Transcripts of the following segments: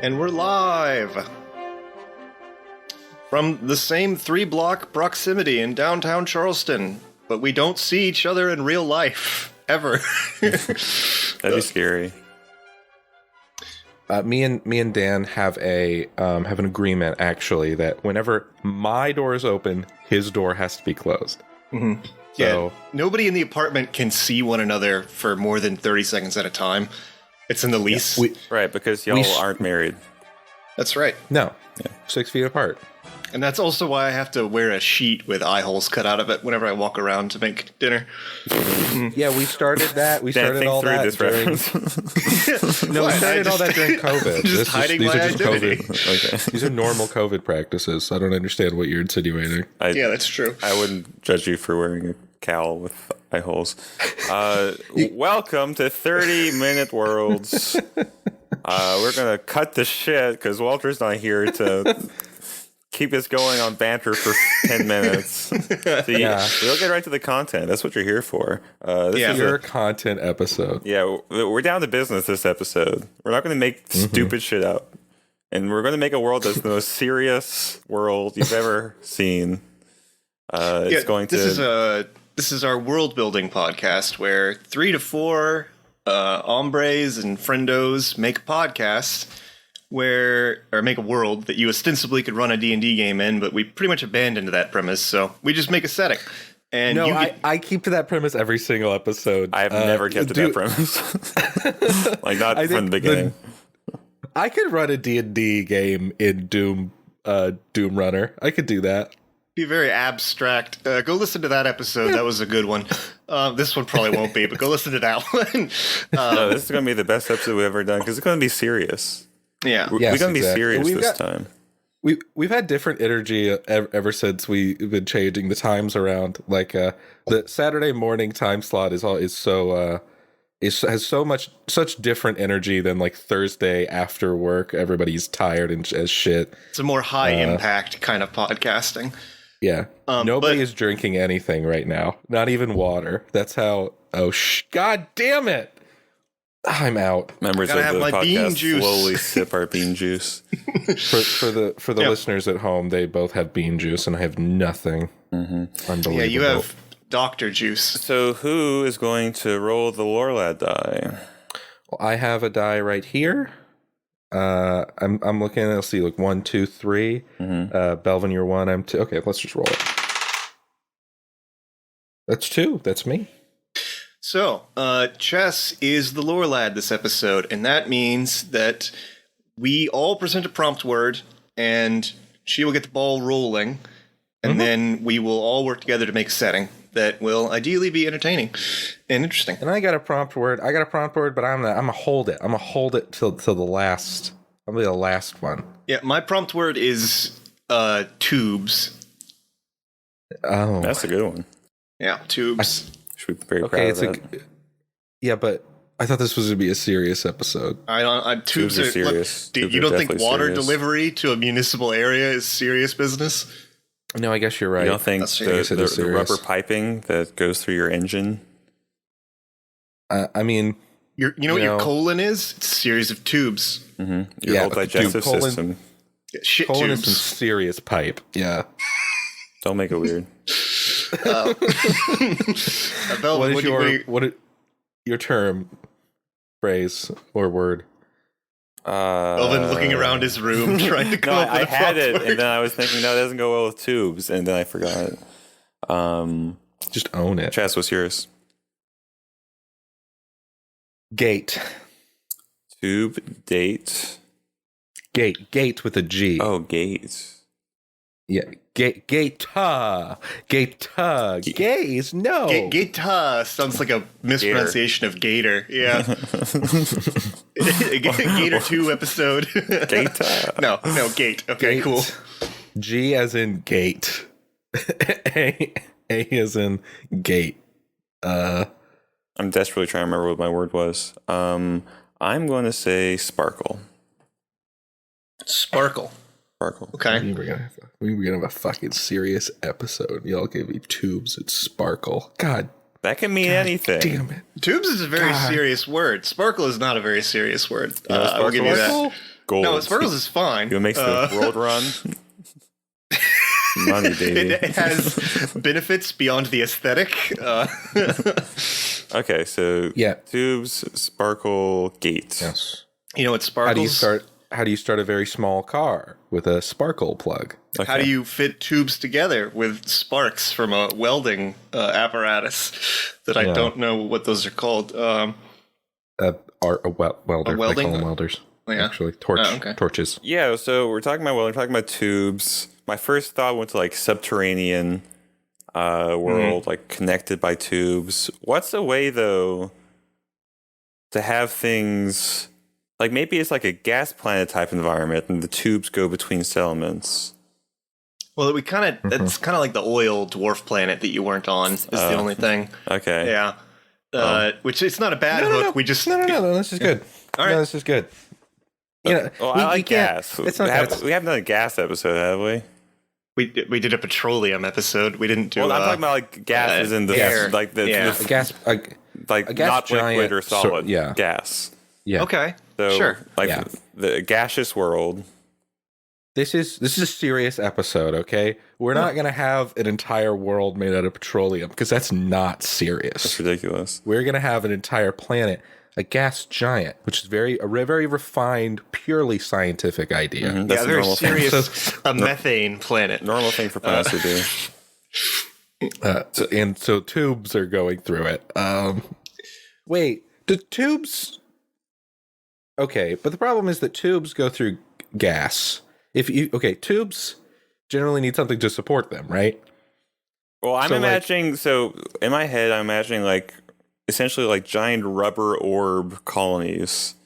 And we're live from the same 3-block proximity in downtown Charleston, but we don't see each other in real life ever. That'd be scary. Me and Dan have an agreement actually that whenever my door is open, his door has to be closed. Mm-hmm. So, yeah, nobody in the apartment can see one another for more than 30 seconds at a time. It's in the lease. Yeah, right, because y'all aren't married. That's right. No, 6 feet apart. And that's also why I have to wear a sheet with eye holes cut out of it whenever I walk around to make dinner. Yeah, we started that. We started all that during... we started all that during COVID. Just hiding my identity. Okay. These are normal COVID practices. I don't understand what you're insinuating. Yeah, that's true. I wouldn't judge you for wearing a cowl with eye holes. Welcome to 30-Minute Worlds. We're going to cut the shit because Walter's not here to... keep us going on banter for 10 minutes. We'll get right to the content. That's what you're here for. This is your content episode. Yeah, we're down to business this episode. We're not going to make stupid shit up. And we're going to make a world that's the most serious world you've ever seen. This is our world building podcast where 3 to 4 hombres and friendos make a podcast or make a world that you ostensibly could run a D&D game in, but we pretty much abandoned that premise, so we just make a setting. And I keep to that premise every single episode. I have never kept to that premise. Like, not from the beginning. I could run a D&D game in Doom Runner. I could do that. Be very abstract. Go listen to that episode. That was a good one. This one probably won't be, but go listen to that one. No, this is going to be the best episode we've ever done, because it's going to be serious. Yeah, we're going to be serious this time. We've had different energy ever since we've been changing the times around. Like the Saturday morning time slot has such different energy than like Thursday after work. Everybody's tired and as shit. It's a more high impact kind of podcasting. Yeah, nobody is drinking anything right now, not even water. That's how. God damn it! I'm out. Members of the podcast slowly sip our bean juice. For the listeners at home, they both have bean juice, and I have nothing. Unbelievable. Yeah, you have Dr. Juice. So who is going to roll the Lorelad die? Well, I have a die right here. I'm looking. I'll see. Like 1, 2, 3. Belvin, you're 1. I'm 2. Okay, let's just roll it. That's 2. That's me. So, Chess is the lore lad this episode, and that means that we all present a prompt word, and she will get the ball rolling, and then we will all work together to make a setting that will ideally be entertaining and interesting. And I got a prompt word, but I'm gonna hold it. I'm gonna hold it till the last. I'm gonna be the last one. Yeah, my prompt word is tubes. Oh, that's a good one. Yeah, tubes. Should be very proud of that. Yeah, but I thought this was going to be a serious episode. Tubes are serious. You don't think water delivery to a municipal area is serious business? No, I guess you're right. You don't think the rubber piping that goes through your engine? I mean... You know what your colon is? It's a series of tubes. Your whole digestive system. Shit colon tubes. is some serious pipe. Yeah. Don't make it weird. What is your term, phrase, or word? Belvin looking around his room trying to come up with a had it, word. and then I was thinking, no, it doesn't go well with tubes, and then I forgot it. Just own it. Chess, what's yours? Gate. Tube, date. Gate with a G. Oh, gate. Yeah, gaze, no. Gator sounds like a mispronunciation of gator. Yeah. Gator 2 episode. Gator. No, gate. Okay, Gate. Cool. G as in gate. A as in gate. I'm desperately trying to remember what my word was. I'm going to say sparkle. Sparkle. Okay. We were gonna have a fucking serious episode. Y'all gave me tubes and sparkle. God. That can mean anything. Damn it. Tubes is a very serious word. Sparkle is not a very serious word. You know I will give you that. gold. No, sparkles is fine. It makes the world run. Money, baby. It has benefits beyond the aesthetic. Okay, so tubes, sparkle, gates. Yes. You know what sparkles? How do you start a very small car with a sparkle plug? Okay. How do you fit tubes together with sparks from a welding apparatus that I don't know what those are called? A welder. A welding? I call them welders. Yeah. Actually, torches. Yeah, so we're talking about welding, we're talking about tubes. My first thought went to like subterranean world, like connected by tubes. What's a way though to have things like maybe it's like a gas planet type environment and the tubes go between settlements? Well, it's kind of like the oil dwarf planet that you weren't on is the only thing. Okay. Yeah. Which it's not a bad hook. No. We just No. This is good. All right. No, this is good. You know, I like gas. It's not We haven't done a gas episode, have we? we did a petroleum episode. We didn't do. Well, I'm talking about like gases in the air. like the a gas, like a gas not giant, liquid or solid. yeah. Gas. Yeah. Okay. So sure. like the gaseous world. This is a serious episode, okay? We're not going to have an entire world made out of petroleum because that's not serious. That's ridiculous. We're going to have an entire planet, a gas giant, which is a very refined, purely scientific idea. Mm-hmm. That's a very normal serious a methane planet. Normal thing for planets to do. So tubes are going through it. Wait, do tubes? Okay, but the problem is that tubes go through gas. Tubes generally need something to support them, right? Well, I'm imagining. So in my head, I'm imagining like essentially like giant rubber orb colonies,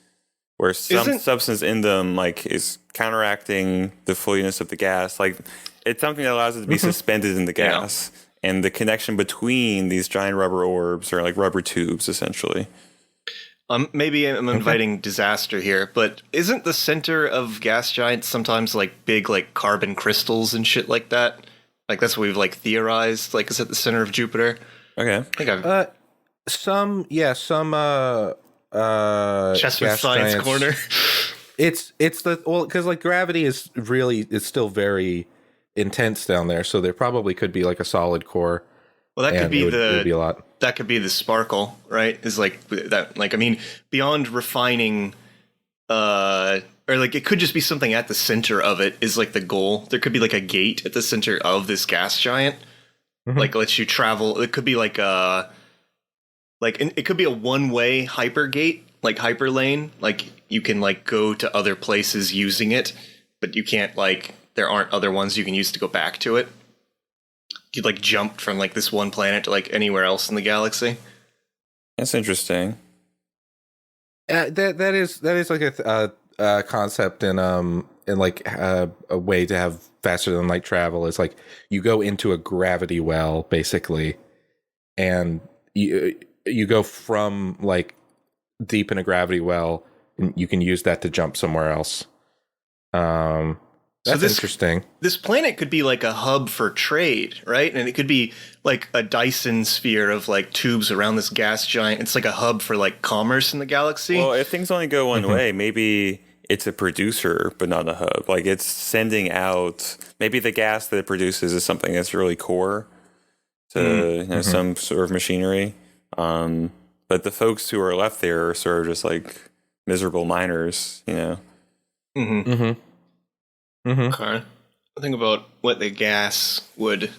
where some substance in them like is counteracting the fluidness of the gas. Like it's something that allows it to be suspended in the gas, and the connection between these giant rubber orbs are like rubber tubes, essentially. Maybe I'm inviting disaster here, but isn't the center of gas giants sometimes like big like carbon crystals and shit like that? Like that's what we've like theorized. Like is at the center of Jupiter. Okay, I think I've some Chessman gas Science giants, Corner. It's because like gravity is still very intense down there, so there probably could be like a solid core. Well, that could be it would be a lot. That could be the sparkle, right? Is like that. Like I mean, beyond refining, or like it could just be something at the center of it is like the goal. There could be like a gate at the center of this gas giant, like lets you travel. It could be like it could be a one-way hyper gate, like hyper lane. Like you can like go to other places using it, but you can't like there aren't other ones you can use to go back to it. You like jumped from like this one planet to like anywhere else in the galaxy. That's interesting. That is like a concept in like a way to have faster than light travel is like you go into a gravity well basically, and you go from like deep in a gravity well, and you can use that to jump somewhere else. That's interesting. This planet could be like a hub for trade, right? And it could be like a Dyson sphere of like tubes around this gas giant. It's like a hub for like commerce in the galaxy. Well, if things only go one way, maybe it's a producer, but not a hub. Like it's sending out. Maybe the gas that it produces is something that's really core to some sort of machinery. But the folks who are left there are sort of just like miserable miners, you know. Okay. Think about what the gas would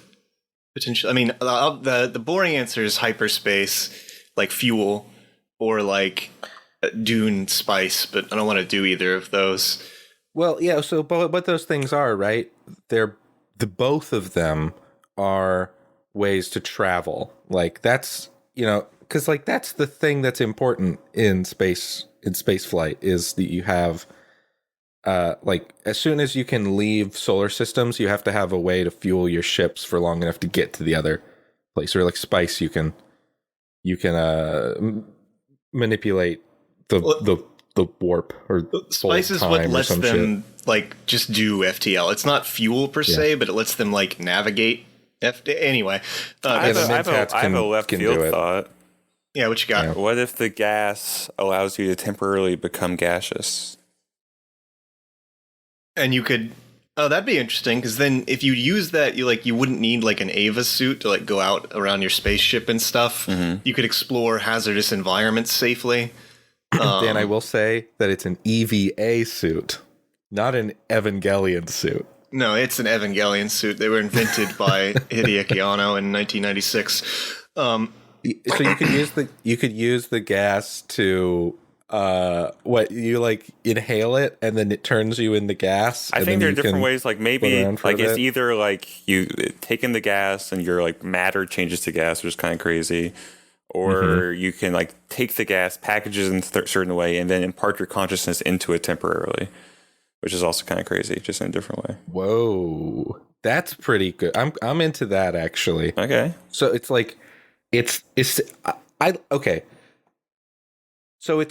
potentially. I mean, the boring answer is hyperspace, like fuel, or like dune spice. But I don't want to do either of those. Well, yeah. So, but what those things are, right? Both of them are ways to travel. Like that's because like that's the thing that's important in space flight is that you have. Like as soon as you can leave solar systems, you have to have a way to fuel your ships for long enough to get to the other place. Or like spice, you can manipulate the warp or spice is what lets them like just do FTL. It's not fuel per se, but it lets them like navigate. Anyway, I have a left field thought. Yeah, what you got? Yeah. What if the gas allows you to temporarily become gaseous? And you could. Oh, that'd be interesting, because then if you use that, you wouldn't need like an Ava suit to like go out around your spaceship and stuff. You could explore hazardous environments safely. Dan, I will say that it's an EVA suit, not an Evangelion suit. No, it's an Evangelion suit. They were invented by Hideaki Anno in 1996. So you could use the gas to you like inhale it and then it turns you into gas. I think there are different ways. Like maybe like it's either like you take in the gas and your like matter changes to gas, which is kind of crazy, or you can like take the gas, package it in a certain way, and then impart your consciousness into it temporarily, which is also kind of crazy, just in a different way. Whoa, that's pretty good. I'm into that actually. Okay, so it's like okay. So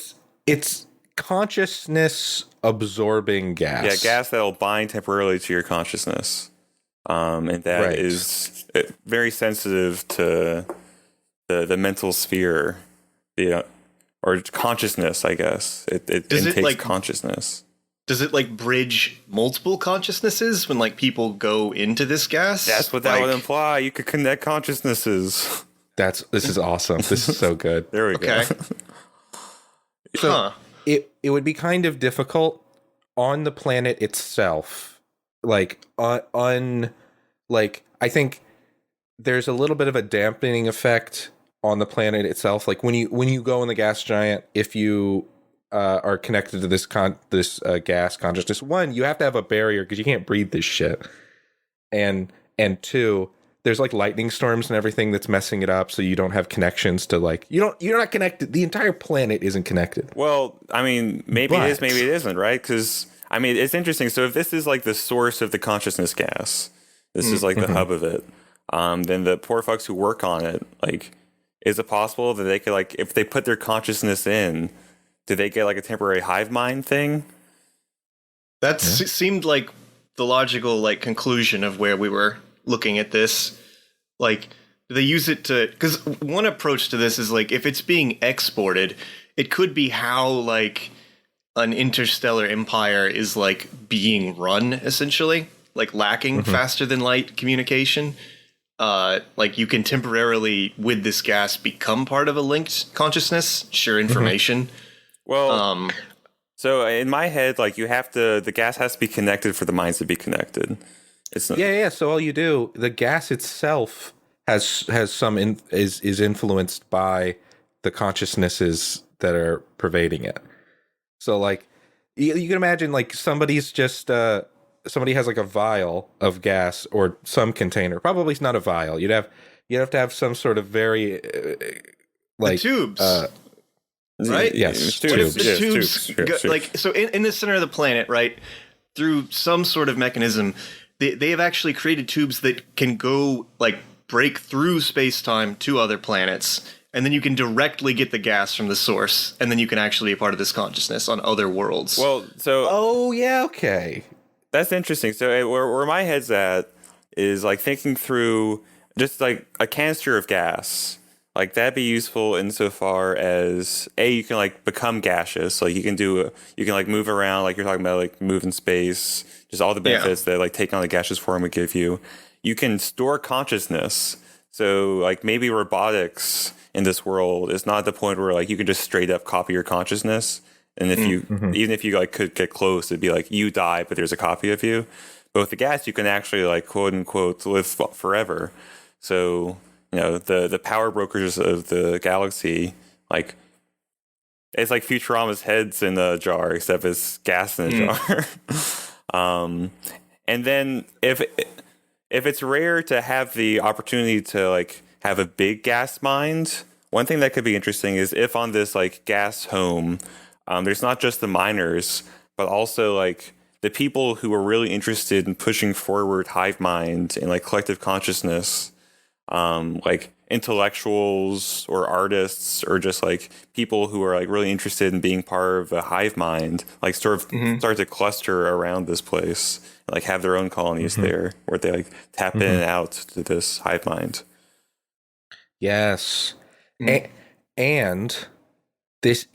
it's consciousness absorbing gas. Yeah, gas that'll bind temporarily to your consciousness, and that is very sensitive to the mental sphere, or consciousness. I guess it intakes consciousness. Does it like bridge multiple consciousnesses when like people go into this gas? That's what that would imply. You could connect consciousnesses. This is awesome. This is so good. There we go. So it would be kind of difficult on the planet itself. Like I think there's a little bit of a dampening effect on the planet itself. Like when you go in the gas giant, if you are connected to this gas consciousness, one, you have to have a barrier because you can't breathe this shit, and two, there's like lightning storms and everything that's messing it up, so you don't have connections to like you're not connected. The entire planet isn't connected. Well, I mean, maybe it is, maybe it isn't, right? Because I mean, it's interesting. So if this is like the source of the consciousness gas, this is like the hub of it. Then the poor fucks who work on it, like, is it possible that they could like, if they put their consciousness in, do they get like a temporary hive mind thing? That seemed like the logical like conclusion of where we were looking at this. Like, do they use it to, because one approach to this is like, if it's being exported, it could be how like an interstellar empire is like being run, essentially, like lacking faster than light communication. Like you can temporarily with this gas become part of a linked consciousness, share information. Well, so in my head, like the gas has to be connected for the minds to be connected. It's not, So all you do, the gas itself has some is influenced by the consciousnesses that are pervading it. So like you can imagine like somebody has like a vial of gas or some container. Probably it's not a vial. You'd have to have some sort of very like the tubes. Right? Yes. Tubes. Like so in the center of the planet, right? Through some sort of mechanism, they have actually created tubes that can go like break through space-time to other planets, and then you can directly get the gas from the source, and then you can actually be a part of this consciousness on other worlds. Well, so okay, that's interesting. So where my head's at is like thinking through just like a canister of gas. Like that'd be useful insofar as you can like become gaseous. Like you can like move around, like you're talking about, like move in space, just all the benefits that like taking on the gaseous form would give you. You can store consciousness. So like maybe robotics in this world is not at the point where like you can just straight up copy your consciousness. And if even if you like could get close, it'd be like you die, but there's a copy of you. But with the gas, you can actually like quote unquote live forever. So the power brokers of the galaxy, like it's like Futurama's heads in a jar, except it's gas in a jar. And then if it's rare to have the opportunity to like have a big gas mind, one thing that could be interesting is if on this like gas home, there's not just the miners, but also like the people who are really interested in pushing forward hive mind and like collective consciousness. Like intellectuals or artists or just like people who are like really interested in being part of a hive mind, like sort of start to cluster around this place and like have their own colonies there where they like tap in and out to this hive mind. Yes. And this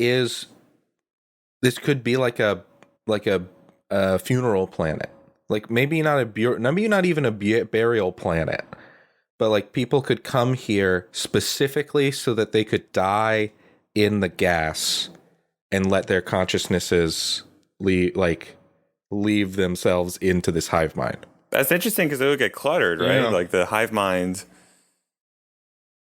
could be like a funeral planet. Like maybe not even a burial planet, but like people could come here specifically so that they could die in the gas and let their consciousnesses leave themselves into this hive mind. That's interesting because it would get cluttered, right? Yeah. Like the hive mind.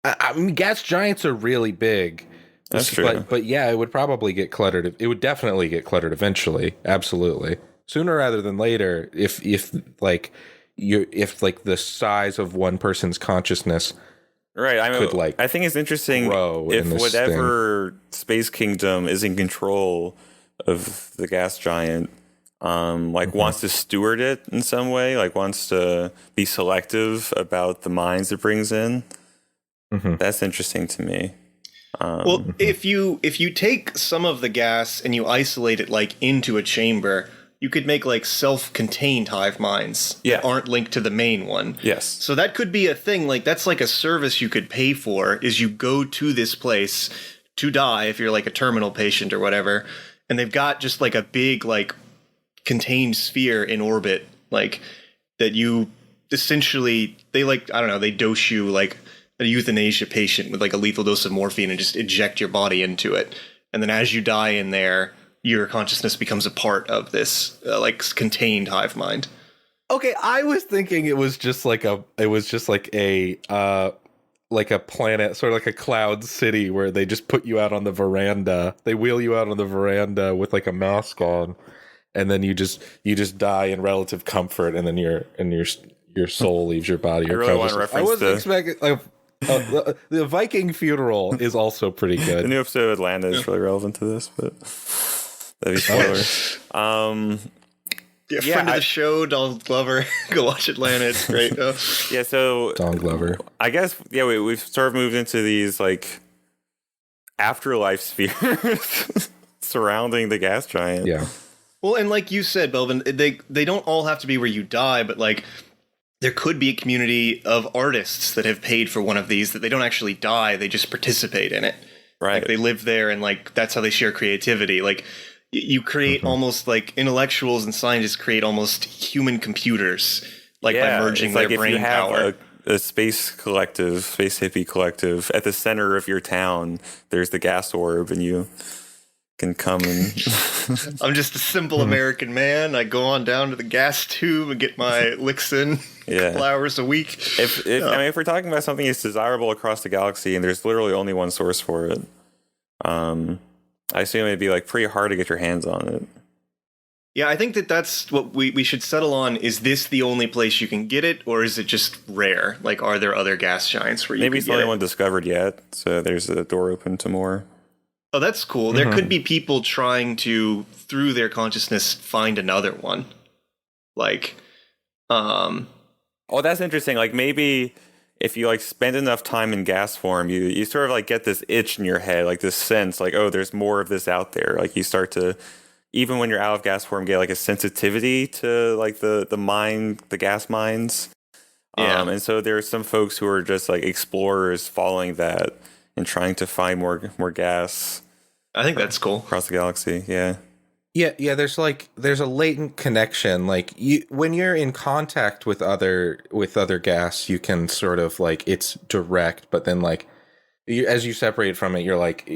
I mean, gas giants are really big. That's true. But yeah, it would probably get cluttered. It would definitely get cluttered eventually. Absolutely. Sooner rather than later, if the size of one person's consciousness, right? I think it's interesting if whatever space kingdom is in control of the gas giant, wants to steward it in some way, like wants to be selective about the minds it brings in. Mm-hmm. That's interesting to me. Well, if you take some of the gas and you isolate it like into a chamber, you could make like self-contained hive minds that aren't linked to the main one. Yes. So that could be a thing. Like that's like a service you could pay for. Is you go to this place to die if you're like a terminal patient or whatever, and they've got just like a big like contained sphere in orbit, like that you essentially they dose you like a euthanasia patient with like a lethal dose of morphine and just eject your body into it. And then as you die in there, your consciousness becomes a part of this contained hive mind. Okay, I was thinking it was just like a planet, sort of like a cloud city where they just put you out on the veranda. They wheel you out on the veranda with like a mask on, and then you just die in relative comfort, and then your soul leaves your body. I really want a reference. I wasn't expecting the Viking funeral is also pretty good. The new episode of Atlanta is really relevant to this, but that'd be spoiler. Friend of the show, Donald Glover. Go watch Atlanta. It's great. Yeah, so Donald Glover. I guess we've sort of moved into these like afterlife spheres surrounding the gas giant. Yeah. Well, and like you said, Belvin, they don't all have to be where you die, but like there could be a community of artists that have paid for one of these that they don't actually die, they just participate in it. Right. Like they live there and like that's how they share creativity. Like you create almost like intellectuals and scientists create almost human computers, like by merging their brain power. A space hippie collective at the center of your town, there's the gas orb and you can come and I'm just a simple American man. I go on down to the gas tube and get my licks in a couple hours a week. If we're talking about something that's desirable across the galaxy and there's literally only one source for it, I assume it'd be like pretty hard to get your hands on it. Yeah, I think that's what we should settle on. Is this the only place you can get it, or is it just rare? Like, are there other gas giants where you maybe can it's the only one discovered yet, so there's a door open to more. Oh, that's cool. There could be people trying to, through their consciousness, find another one. Like, Oh, that's interesting. Like, maybe if you, like, spend enough time in gas form, you sort of, like, get this itch in your head, like, this sense, like, oh, there's more of this out there. Like, you start to, even when you're out of gas form, get, like, a sensitivity to, like, the gas mines. Yeah. And so there's some folks who are just, like, explorers following that and trying to find more gas. I think that's cool. Across the galaxy, yeah. Yeah, there's a latent connection. Like when you're in contact with other gas, you can sort of like it's direct, but then like as you separate from it, you're like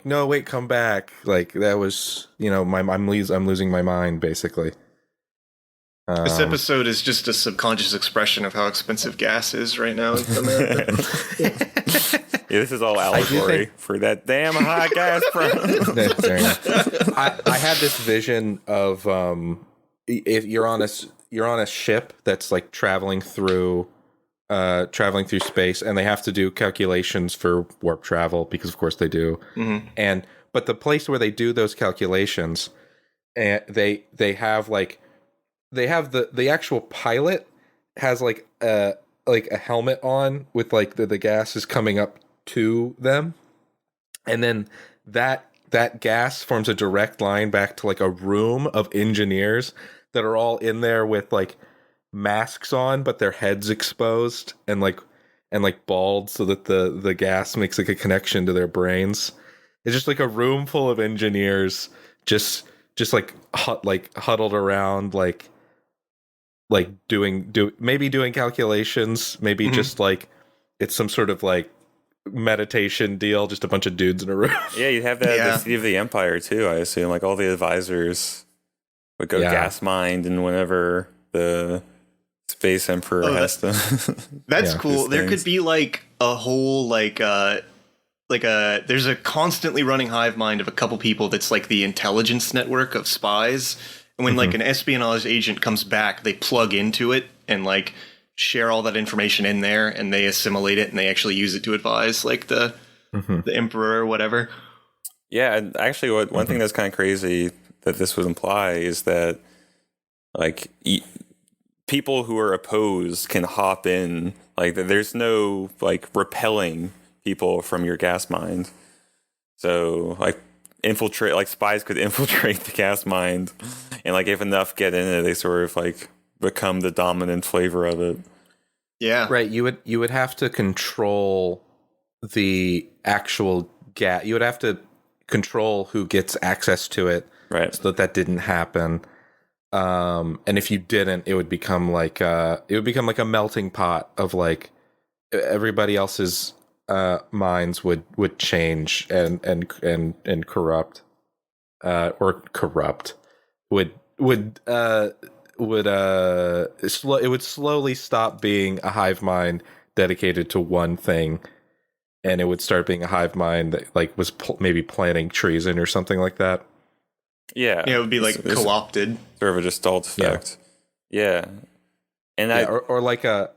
no, wait, come back. Like that was I'm losing my mind basically. This episode is just a subconscious expression of how expensive gas is right now in America. Yeah, this is all allegory for that damn high gas price. I had this vision of if you're on a ship that's like traveling through space, and they have to do calculations for warp travel because of course they do. Mm-hmm. But the place where they do those calculations, and they have the actual pilot has like a helmet on with like the gas is coming up to them, and then that gas forms a direct line back to like a room of engineers that are all in there with like masks on but their heads exposed and bald so that the gas makes like a connection to their brains. It's just like a room full of engineers just just like huddled around, like doing calculations, maybe just like it's some sort of like meditation deal, just a bunch of dudes in a room. Yeah, you'd have that the City of the Empire too, I assume. Like all the advisors would go gas mined, and whenever the Space Emperor has to that's cool. There could be like a whole there's a constantly running hive mind of a couple people that's like the intelligence network of spies. And when like an espionage agent comes back, they plug into it and like share all that information in there, and they assimilate it and they actually use it to advise like the emperor or whatever. Yeah, and actually one thing that's kind of crazy that this would imply is that like people who are opposed can hop in. Like there's no like repelling people from your gas mine. So like spies could infiltrate the gas mine, and like if enough get in it, they sort of like become the dominant flavor of it. Yeah, right. You would have to control the actual gas. You would have to control who gets access to it, right? So that didn't happen. And if you didn't, it would become like a melting pot of like everybody else's minds would change and corrupt, it would slowly stop being a hive mind dedicated to one thing, and it would start being a hive mind that like was maybe planning treason or something like that. Yeah, it would be like co-opted, sort of a gestalt effect. Yeah, and or like a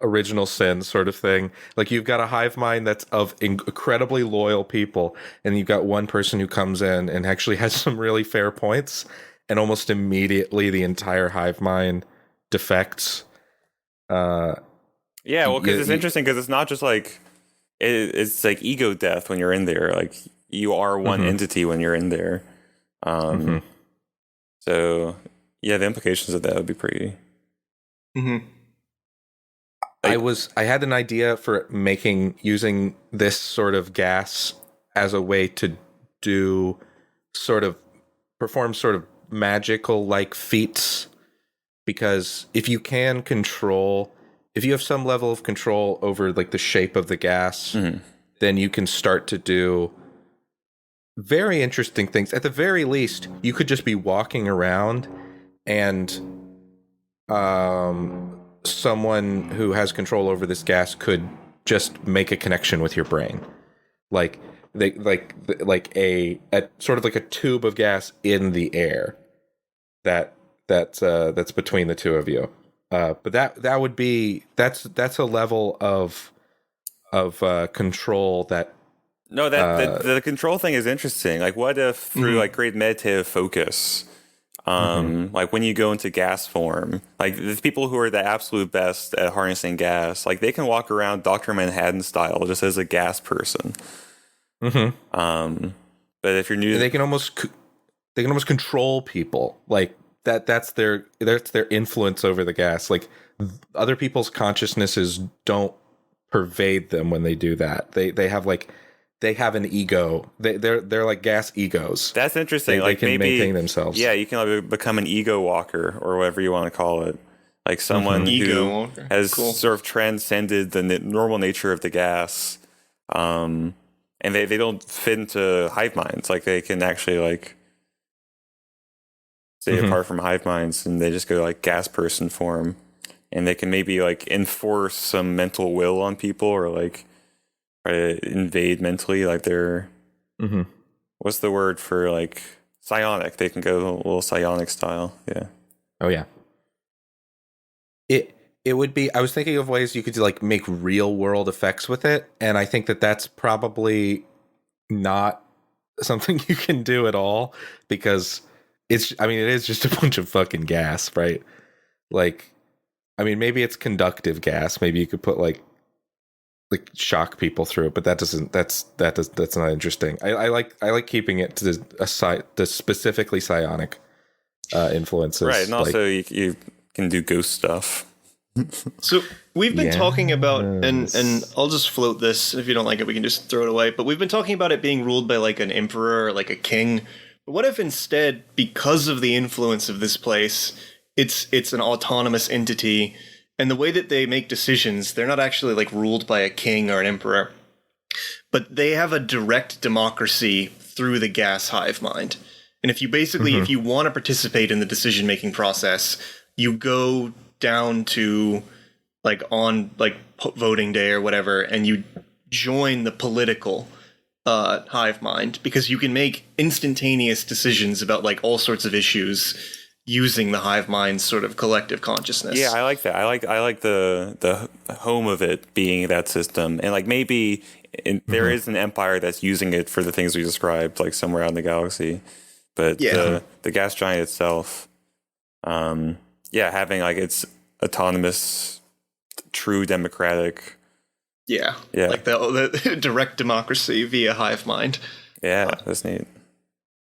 original sin sort of thing. Like you've got a hive mind that's of incredibly loyal people, and you've got one person who comes in and actually has some really fair points, and almost immediately the entire hive mind defects. Yeah, well, because it's interesting because it's not just like it's like ego death when you're in there. Like you are one entity when you're in there. So yeah, the implications of that would be pretty. I had an idea for using this sort of gas as a way to perform sort of magical like feats, because if you have some level of control over like the shape of the gas, then you can start to do very interesting things. At the very least, you could just be walking around and someone who has control over this gas could just make a connection with your brain, like a sort of like a tube of gas in the air that's between the two of you. But that's a level of control that. No, the control thing is interesting. Like, what if through like great meditative focus, like when you go into gas form, like the people who are the absolute best at harnessing gas, like they can walk around Dr. Manhattan style just as a gas person. But if you're new, they can almost control people like that. That's their influence over the gas. Like other people's consciousnesses don't pervade them when they do that. They have an ego. They're like gas egos. That's interesting. They can maybe maintain themselves. Yeah, you can become an ego walker or whatever you want to call it. Like someone who has sort of transcended the normal nature of the gas, and they don't fit into hive minds. Like they can actually like stay apart from hive minds, and they just go like gas person form, and they can maybe like enforce some mental will on people or like. Try to invade mentally, like they're what's the word for like psionic? They can go a little psionic style. Yeah. Oh yeah. It would be. I was thinking of ways you could like make real world effects with it, and I think that's probably not something you can do at all because it is just a bunch of fucking gas, right? Like, I mean, maybe it's conductive gas. Maybe you could put like shock people through it, but that's not interesting. I like keeping it to the specifically psionic influences, right? And also you can do ghost stuff. So we've been talking about, and I'll just float this. If you don't like it, we can just throw it away. But we've been talking about it being ruled by like an emperor or like a king. But what if instead, because of the influence of this place, it's an autonomous entity, and the way that they make decisions, they're not actually like ruled by a king or an emperor, but they have a direct democracy through the gas hive mind. And if you basically, if you want to participate in the decision-making process, you go down to like on like voting day or whatever, and you join the political hive mind, because you can make instantaneous decisions about like all sorts of issues using the hive mind's sort of collective consciousness. Yeah, I like that. I like the home of it being that system, and like maybe there is an empire that's using it for the things we described, like somewhere out in the galaxy. But the gas giant itself, having like its autonomous, true democratic. Yeah. Like the direct democracy via hive mind. Yeah, that's neat.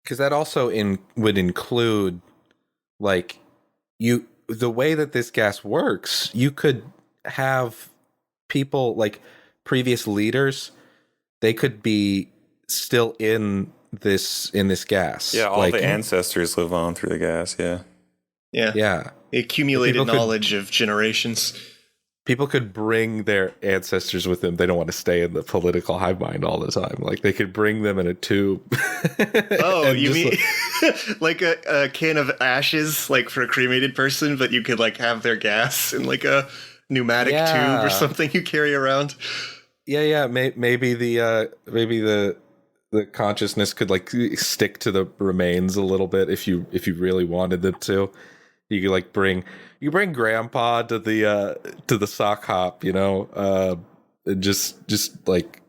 Because that also would include, like, the way that this gas works, you could have people, like, previous leaders, they could be still in this gas. Yeah, all like, the ancestors live on through the gas, Yeah. Accumulated knowledge of generations. People could bring their ancestors with them. They don't want to stay in the political hive mind all the time. Like, they could bring them in a tube. Oh, you mean like a can of ashes, like for a cremated person, but you could like have their gas in like a pneumatic tube or something you carry around. Yeah. Maybe the consciousness could like stick to the remains a little bit if you really wanted them to. You could like bring Grandpa to the sock hop, and just like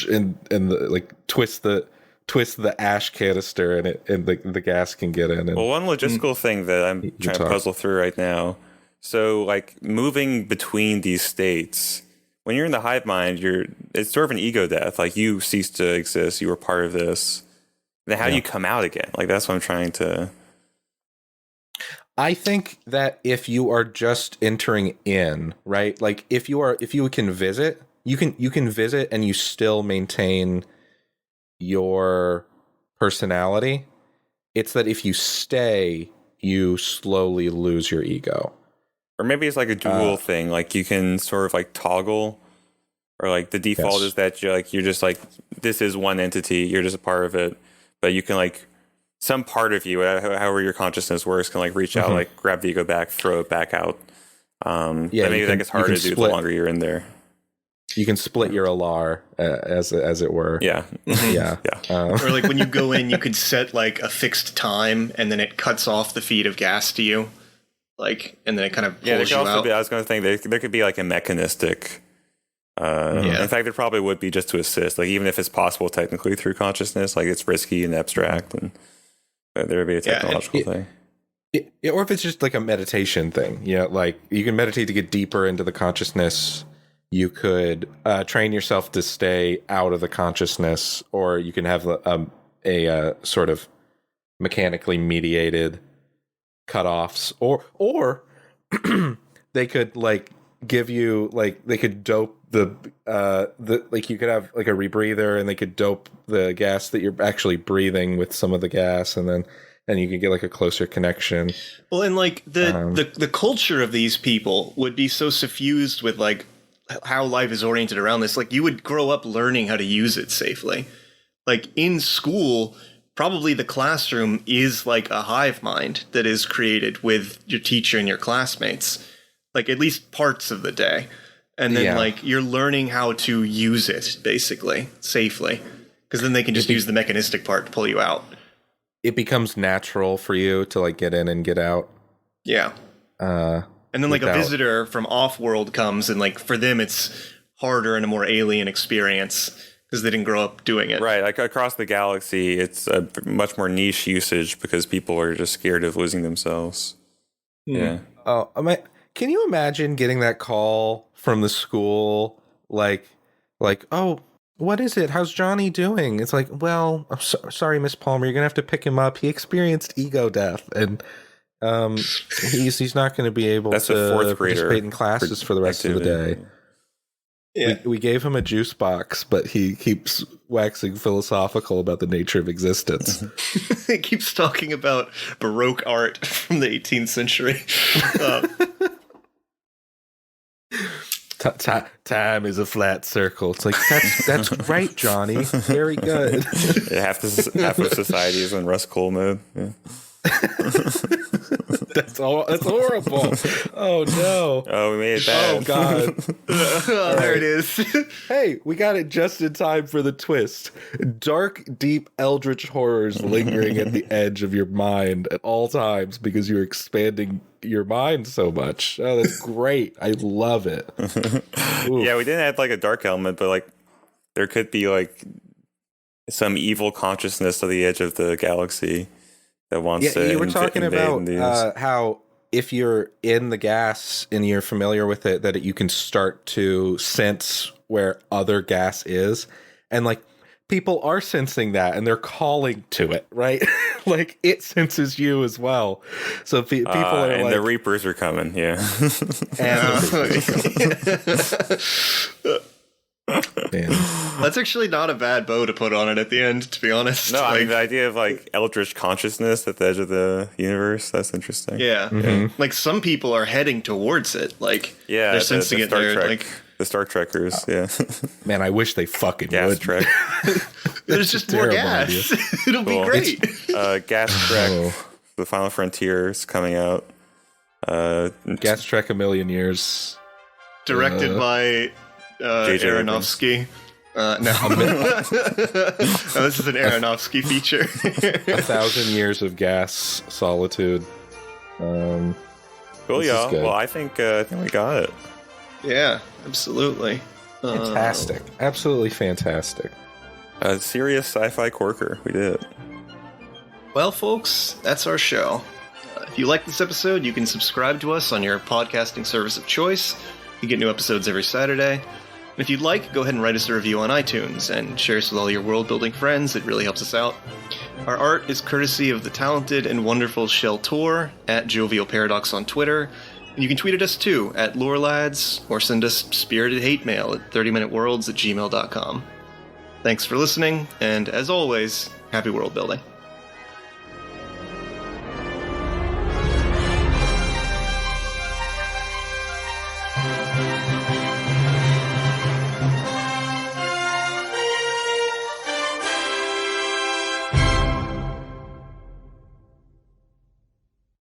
and like twist the ash canister and the gas can get in. Well, one logistical thing that I'm trying to puzzle through right now. So like moving between these states, when you're in the hive mind, it's sort of an ego death. Like you cease to exist. You were part of this. Then how do you come out again? Like that's what I'm trying to. I think that if you are just entering in, right? Like if you can visit, you can visit and you still maintain your personality. It's that if you stay, you slowly lose your ego. Or maybe it's like a dual thing. Like you can sort of like toggle, or like the default is that you're just like, this is one entity. You're just a part of it, but you can like, some part of you, however your consciousness works, can like reach out, like grab the ego back, throw it back out. Maybe that gets harder to do the longer you're in there. You can split your alar, as it were. Yeah. Or like when you go in, you could set like a fixed time, and then it cuts off the feed of gas to you, like, and then it kind of pulls you out. I was going to think there could be like a mechanistic. In fact, there probably would be, just to assist. Like even if it's possible technically through consciousness, like it's risky and abstract and. There would be a technological thing. Or if it's just like a meditation thing, like you can meditate to get deeper into the consciousness. You could train yourself to stay out of the consciousness, or you can have a sort of mechanically mediated cutoffs, or they could like give you like they could dope the like you could have like a rebreather, and they could dope the gas that you're actually breathing with some of the gas, and then you can get like a closer connection. Well, and like the culture of these people would be so suffused with like how life is oriented around this. Like you would grow up learning how to use it safely. Like in school, probably the classroom is like a hive mind that is created with your teacher and your classmates, like at least parts of the day. And then like you're learning how to use it basically safely, because then they can just use the mechanistic part to pull you out. It becomes natural for you to like get in and get out. Yeah. And then like a visitor from off-world comes, and like for them it's harder and a more alien experience because they didn't grow up doing it. Right. Like across the galaxy, it's a much more niche usage because people are just scared of losing themselves. Yeah. Oh, can you imagine getting that call from the school? Like, oh, what is it? How's Johnny doing? It's like, well, I'm sorry, Miss Palmer, you're gonna have to pick him up. He experienced ego death, and he's not going to be able to participate in classes for the rest of the day. Yeah. We gave him a juice box, but he keeps waxing philosophical about the nature of existence. He keeps talking about Baroque art from the 18th century. Time is a flat circle. It's like, that's right, Johnny. Very good. Yeah, half of society is in Rust Cool mode. Yeah. That's horrible. Oh no. Oh, we made it bad. Oh god. There it is. Hey, we got it just in time for the twist. Dark, deep, eldritch horrors lingering at the edge of your mind at all times because you're expanding your mind so much. Oh, that's great. I love it. Yeah, we didn't add like a dark element, but like there could be like some evil consciousness at the edge of the galaxy that wants to. You were talking about how if you're in the gas and you're familiar with it, that you can start to sense where other gas is, and like people are sensing that and they're calling to it, right? Like it senses you as well. So people are and like, the Reapers are coming, yeah. Man. That's actually not a bad bow to put on it at the end, to be honest. No, I mean the idea of like eldritch consciousness at the edge of the universe, that's interesting. Yeah. Mm-hmm. Like some people are heading towards it. Like Yeah, they're sensing it there. Like the Star Trekkers, yeah. Man, I wish they fucking Gas would. Trek. there's just more Terrible gas. It'll be great. Gas Trek, The Final Frontier is coming out. Gas Trek A Million Years. Directed by J.J. Aronofsky. No. No, this is an Aronofsky feature. 1,000 Years of Gas Solitude. Cool, This is y'all. good. Well, I think we got it. Yeah, absolutely. Fantastic. Absolutely fantastic. A serious sci-fi corker. We did it. Well, folks, that's our show. If you like this episode, you can subscribe to us on your podcasting service of choice. You get new episodes every Saturday. And if you'd like, go ahead and write us a review on iTunes and share us with all your world-building friends. It really helps us out. Our art is courtesy of the talented and wonderful Shell Tor at Jovial Paradox on Twitter. And you can tweet at us too, at LoreLads, or send us spirited hate mail at 30minuteworlds@gmail.com. Thanks for listening, and as always, happy world building.